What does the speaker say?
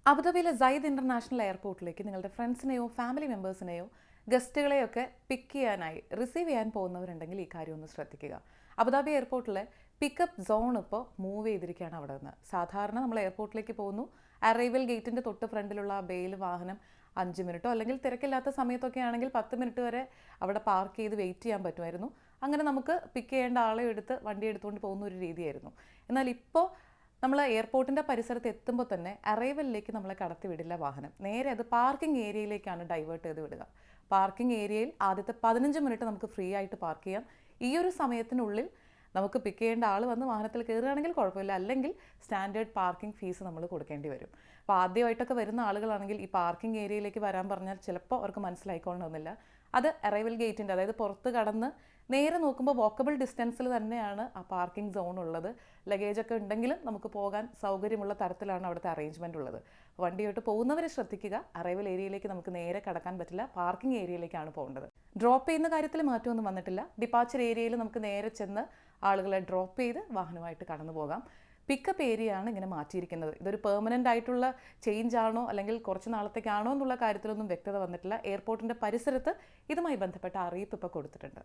അബുദാബിയിലെ സയ്യിദ് ഇന്റർനാഷണൽ എയർപോർട്ടിലേക്ക് നിങ്ങളുടെ ഫ്രണ്ട്സിനെയോ ഫാമിലി മെമ്പേഴ്സിനെയോ ഗസ്റ്റുകളെയൊക്കെ പിക്ക് ചെയ്യാനായി റിസീവ് ചെയ്യാൻ പോകുന്നവരുണ്ടെങ്കിൽ ഈ കാര്യം ഒന്ന് ശ്രദ്ധിക്കുക. അബുദാബി എയർപോർട്ടിലെ പിക്കപ്പ് സോൺ ഇപ്പോൾ മൂവ് ചെയ്തിരിക്കുകയാണ്. അവിടെ നിന്ന് സാധാരണ നമ്മൾ എയർപോർട്ടിലേക്ക് പോകുന്നു, അറൈവൽ ഗേറ്റിൻ്റെ തൊട്ട് ഫ്രണ്ടിലുള്ള ബേയിൽ വാഹനം 5 മിനിറ്റോ അല്ലെങ്കിൽ തിരക്കില്ലാത്ത സമയത്തൊക്കെ ആണെങ്കിൽ 10 മിനിറ്റ് വരെ അവിടെ പാർക്ക് ചെയ്ത് വെയിറ്റ് ചെയ്യാൻ പറ്റുമായിരുന്നു. അങ്ങനെ നമുക്ക് പിക്ക് ചെയ്യേണ്ട ആളെ എടുത്ത് വണ്ടി എടുത്തുകൊണ്ട് പോകുന്ന ഒരു രീതിയായിരുന്നു. എന്നാൽ ഇപ്പോൾ നമ്മൾ എയർപോർട്ടിൻ്റെ പരിസരത്ത് എത്തുമ്പോൾ തന്നെ അറൈവലിലേക്ക് നമ്മളെ കടത്തി വിടില്ല വാഹനം. നേരെ അത് പാർക്കിംഗ് ഏരിയയിലേക്കാണ് ഡൈവേർട്ട് ചെയ്ത് വിടുക. പാർക്കിംഗ് ഏരിയയിൽ ആദ്യത്തെ 15 മിനിറ്റ് നമുക്ക് ഫ്രീ ആയിട്ട് പാർക്ക് ചെയ്യാം. ഈ ഒരു സമയത്തിനുള്ളിൽ നമുക്ക് പിക്ക് ചെയ്യേണ്ട ആൾ വന്ന് വാഹനത്തിൽ കയറുകയാണെങ്കിൽ കുഴപ്പമില്ല, അല്ലെങ്കിൽ സ്റ്റാൻഡേർഡ് പാർക്കിംഗ് ഫീസ് നമ്മൾ കൊടുക്കേണ്ടി വരും. അപ്പോൾ ആദ്യമായിട്ടൊക്കെ വരുന്ന ആളുകളാണെങ്കിൽ ഈ പാർക്കിംഗ് ഏരിയയിലേക്ക് വരാൻ പറഞ്ഞാൽ ചിലപ്പോൾ അവർക്ക് മനസ്സിലായിക്കൊള്ളണമെന്നില്ല. അത് അറൈവൽ ഗേറ്റിൻ്റെ, അതായത് പുറത്ത് കടന്ന് നേരെ നോക്കുമ്പോൾ വോക്കബിൾ ഡിസ്റ്റൻസിൽ തന്നെയാണ് ആ പാർക്കിംഗ് സോൺ ഉള്ളത്. ലഗേജൊക്കെ ഉണ്ടെങ്കിലും നമുക്ക് പോകാൻ സൗകര്യമുള്ള തരത്തിലാണ് അവിടുത്തെ അറേഞ്ച്മെൻ്റ് ഉള്ളത്. വണ്ടിയായിട്ട് പോകുന്നവരെ ശ്രദ്ധിക്കുക, അറൈവൽ ഏരിയയിലേക്ക് നമുക്ക് നേരെ കടക്കാൻ പറ്റില്ല, പാർക്കിംഗ് ഏരിയയിലേക്കാണ് പോകേണ്ടത്. ഡ്രോപ്പ് ചെയ്യുന്ന കാര്യത്തിൽ മാറ്റമൊന്നും വന്നിട്ടില്ല. ഡിപ്പാച്ചർ ഏരിയയിൽ നമുക്ക് നേരെ ചെന്ന് ആളുകളെ ഡ്രോപ്പ് ചെയ്ത് വാഹനമായിട്ട് കടന്നു പോകാം. പിക്കപ്പ് ഏരിയ ആണ് ഇങ്ങനെ മാറ്റിയിരിക്കുന്നത്. ഇതൊരു പെർമനൻ്റ് ആയിട്ടുള്ള ചേഞ്ച് ആണോ അല്ലെങ്കിൽ കുറച്ച് നാളത്തേക്കാണോ എന്നുള്ള കാര്യത്തിലൊന്നും വ്യക്തത വന്നിട്ടില്ല. എയർപോർട്ടിൻ്റെ പരിസരത്ത് ഇതുമായി ബന്ധപ്പെട്ട അറിയിപ്പ് ഇപ്പോൾ കൊടുത്തിട്ടുണ്ട്.